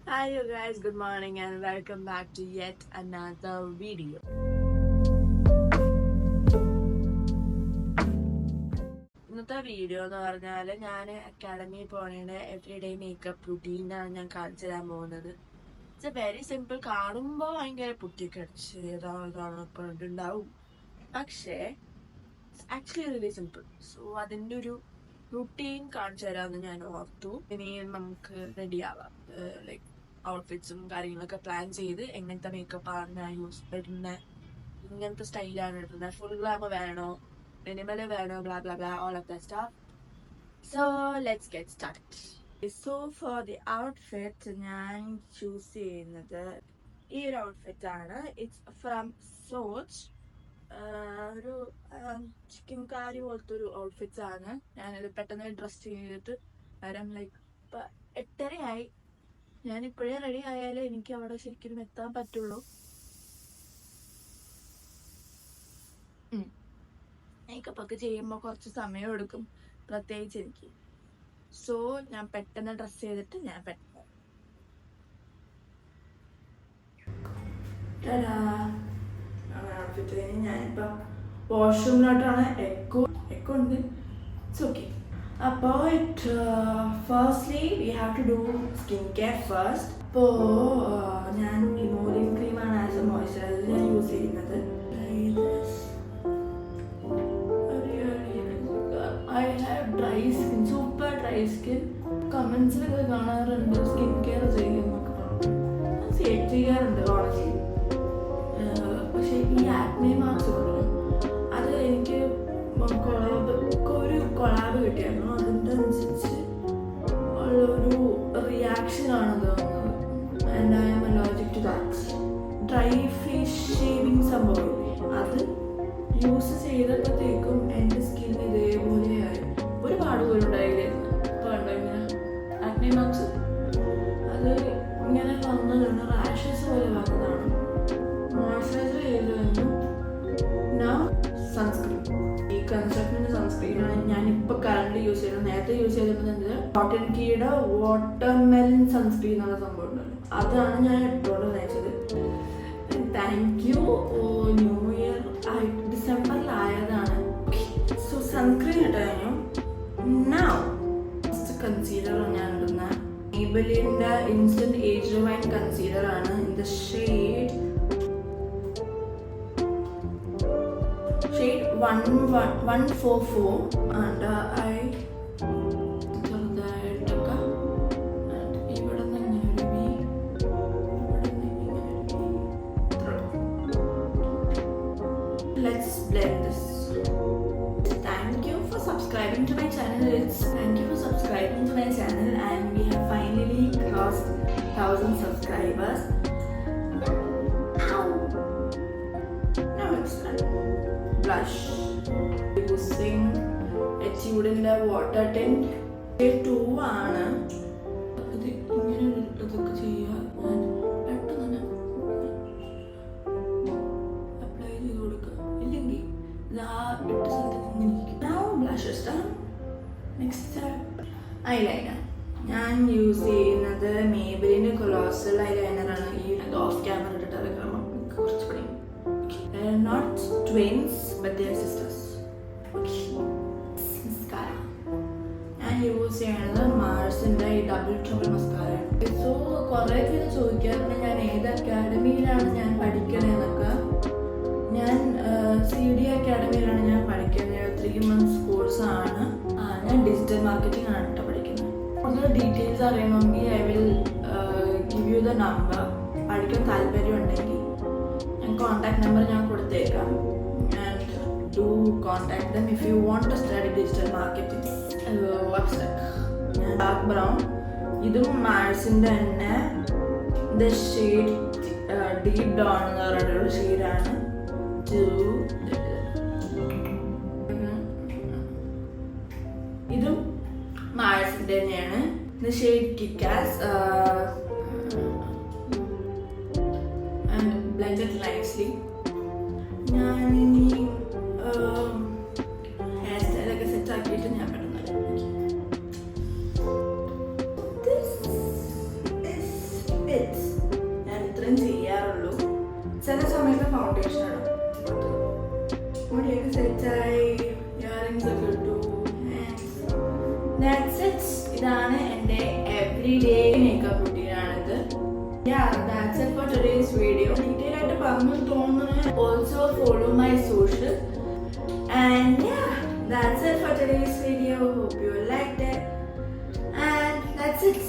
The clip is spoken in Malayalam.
Hi you guys, good morning and welcome back to yet another video. ഇന്നത്തെ വീഡിയോ എന്ന് പറഞ്ഞാൽ ഞാൻ അക്കാഡമിയിൽ പോണേൻ്റെ എവറിഡേ മേക്കപ്പ് റുട്ടീനാണ് ഞാൻ കാണിച്ചു തരാൻ പോകുന്നത്. It's A very simple. കാണുമ്പോൾ ഭയങ്കര പുട്ടിയൊക്കെ അടിച്ച് ഉണ്ടാവും, പക്ഷേ ആക്ച്വലി റിയലി സിമ്പിൾ. സോ അതിൻ്റെ ഒരു റുട്ടീൻ കാണിച്ചു തരാമെന്ന് ഞാൻ ഓർത്തു. ഇനി നമുക്ക് റെഡി ആവാം. ലൈക്ക് ഔട്ട്ഫിറ്റ്സും കാര്യങ്ങളൊക്കെ പ്ലാൻ ചെയ്ത് എങ്ങനത്തെ മേക്കപ്പാണ് ഞാൻ യൂസ് ചെയ്യുന്നത്, ഇങ്ങനത്തെ സ്റ്റൈലാണ് ഇടുന്നത്, ഫുൾ ഗ്ലാമ വേണോ, മിനിമൽ വേണോ, blah blah blah, all of the staff. So let's get start. So for the outfit ഞാൻ ചൂസ് ചെയ്യുന്നത് ഈ ഒരു ഔട്ട്ഫിറ്റ് ആണ്. It's from സോച്ച്. ഒരു ചിക്കൻ കാരി പോലത്തെ ഒരു ഔട്ട്ഫിറ്റ്സ് ആണ്. ഞാനത് പെട്ടെന്ന് ഡ്രസ് ചെയ്തിട്ട് വരാം. ലൈക്ക് ഇപ്പം 8:30 ഞാനിപ്പോഴേ റെഡി ആയാലേ എനിക്ക് അവിടെ ശരിക്കും എത്താൻ പറ്റുള്ളൂ. മേക്കപ്പ് ഒക്കെ ചെയ്യുമ്പോൾ കുറച്ച് സമയം എടുക്കും, പ്രത്യേകിച്ച് എനിക്ക്. സോ ഞാൻ പെട്ടെന്ന് ഡ്രസ് ചെയ്തിട്ട് ഞാൻ പെട്ടെന്ന് ഔട്ട്ഫിറ്റ് കഴിഞ്ഞ് ഞാനിപ്പോൾ വാഷ്റൂമിലോട്ടാണ്. എക്കോ ഉണ്ട്. It's okay. അപ്പോൾ firstly we have to do skin care first. അപ്പോൾ ഞാൻ ഇമോലിൻ ക്രീമാണ് ആസ് എ മോയ്സ്ചറൈസർ ഞാൻ യൂസ് ചെയ്യുന്നത്. I have dry skin, super dry skin. കമൻസിലൊക്കെ കാണാറുണ്ട് സ്കിൻ കെയർ ചെയ്യുന്നൊക്കെ പറഞ്ഞു. ഞാൻ ചെയ്യാറുണ്ട് കോളേജിൽ. പക്ഷേ ഈ ആക്നെ മാർക്സ് ഉണ്ടല്ലോ, അത് എനിക്ക് ഒരു കൊളാബ് കിട്ടിയായിരുന്നു. അതിൻ്റെ അനുസരിച്ച് ഉള്ളൊരു റിയാക്ഷനാണത്. And I am allergic to that. Dry face shaving സംഭവം അത് യൂസ് ചെയ്തപ്പോഴത്തേക്കും എൻ്റെ സ്കിൻ ഇതേപോലെയായി. ഒരുപാട് പോലും ഉണ്ടായിരുന്നു. ഇപ്പോൾ ഉണ്ടോ ഇങ്ങനെ ആക്നെ മാർക്സ്? അത് ഇങ്ങനെ വന്നതാണ്, റാഷസ് പോലെ വന്നതാണ്. മോയ്സ്ചറൈസർ ചെയ്ത് കഴിഞ്ഞു. ഞാൻ സൺസ്ക്രീൻ, ഈ കൺസ്ട്രക്ഷൻ്റെ സൺസ്ക്രീനാണ് ഞാനിപ്പോൾ കറണ്ട് യൂസ് ചെയ്യുന്നത്. നേരത്തെ യൂസ് ചെയ്തിരുന്നത് കോട്ടൺ കീയുടെ വാട്ടർമെലൻ സൺസ്ക്രീൻ എന്നുള്ള സംഭവം ഉണ്ടല്ലോ, അതാണ് ഞാൻ ഇട്ടോണ്ട് നയിച്ചത്. Thank you. ന്യൂ ഇയർ ഡിസംബറിലായതാണ്. സോ സൺസ്ക്രീൻ ഇട്ട് കഴിഞ്ഞു. നൗ ഫസ്റ്റ് കൺസീലർ ഞാൻ ഇടുന്ന മേബലിൻ്റെ ഇൻസ്റ്റന്റ് ഏജ് റിവൈൻ കൺസീലർ ആണ്. In the shade 144 and I ചെറുതായിട്ടൊക്കെ ഇവിടെ നിന്ന് let's blend this. Thank you for subscribing to my channel. And we have finally crossed 1,000 subscribers. Now it's done. Blush using Etude water tint 2 ആണ്. ഇത് ഇങ്ങനെ ഇതൊക്കെ ചെയ്യുക. ഞാൻ പെട്ടെന്ന് തന്നെ അപ്ലൈ ചെയ്ത് കൊടുക്കുക, ഇല്ലെങ്കിൽ ഇതാ ഇട്ട സ്ഥലത്ത് ഇങ്ങനെ. Now blush is done. Next eyeliner. ഞാൻ യൂസ് ചെയ്യുന്നത് മേബലിൻ്റെ കൊളോസൽ ഐലൈനറാണ്. ഈ ഓഫ് ക്യാമറ ഇട്ടിട്ട് ഇറങ്ങുമ്പോൾ കുറച്ച് പണി. Not twins, but they are sisters. Mascara. ഞാൻ യൂസ് ചെയ്യുന്നത് മാർസിൻ്റെ ഈ ഡബിൾ ട്രിപ്പിൾ മസ്കാര. സോ കുറേ പേര് ചോദിക്കാറുണ്ട് ഞാൻ ഏത് അക്കാഡമിയിലാണ് ഞാൻ പഠിക്കണേന്നൊക്കെ. ഞാൻ CD അക്കാഡമിയിലാണ് ഞാൻ പഠിക്കുന്നത്. 3 months കോഴ്സാണ്. ഞാൻ ഡിജിറ്റൽ മാർക്കറ്റിംഗ് ആണ് കേട്ടോ പഠിക്കുന്നത്. കൂടുതൽ ഡീറ്റെയിൽസ് അറിയണമെങ്കിൽ I will give you the number. പഠിക്കാൻ താല്പര്യമുണ്ടെങ്കിൽ contact number ഞാൻ കൊടുത്തേക്കാം. and do contact them if you want to study digital marketing. Lipstick dark brown. ഇതും മാർസിൻ്റെ തന്നെ the shade deep down എന്ന് പറഞ്ഞൊരു ഷെയ്ഡാണ്. ഇതും മാർസിൻ്റെ തന്നെയാണ്. the shade Kick-Ass. Blend it nicely. ഞാൻ ഇനി ഹെയർ സ്റ്റൈലൊക്കെ സെറ്റ് ആക്കിയിട്ട് ഞാൻ പെട്ടെന്ന് ഇറ്റ്. ഞാൻ ഇത്രയും ചെയ്യാറുള്ളൂ. ചില സമയത്ത് ഫൗണ്ടേഷൻ ഇടും, മുടിയൊക്കെ സെറ്റായി, ഇയറിങ്സ് ഒക്കെ ഇട്ടു. That's it. ഇതാണ് എൻ്റെ എവറിഡേ മേക്കപ്പ് റുട്ടീനാണിത്. Yeah, that's it for today's video. Detail ആയിട്ട് പറഞ്ഞു തോന്നുന്നു. Also follow my social. And yeah, that's it for today's video. Hope you liked it. And that's it.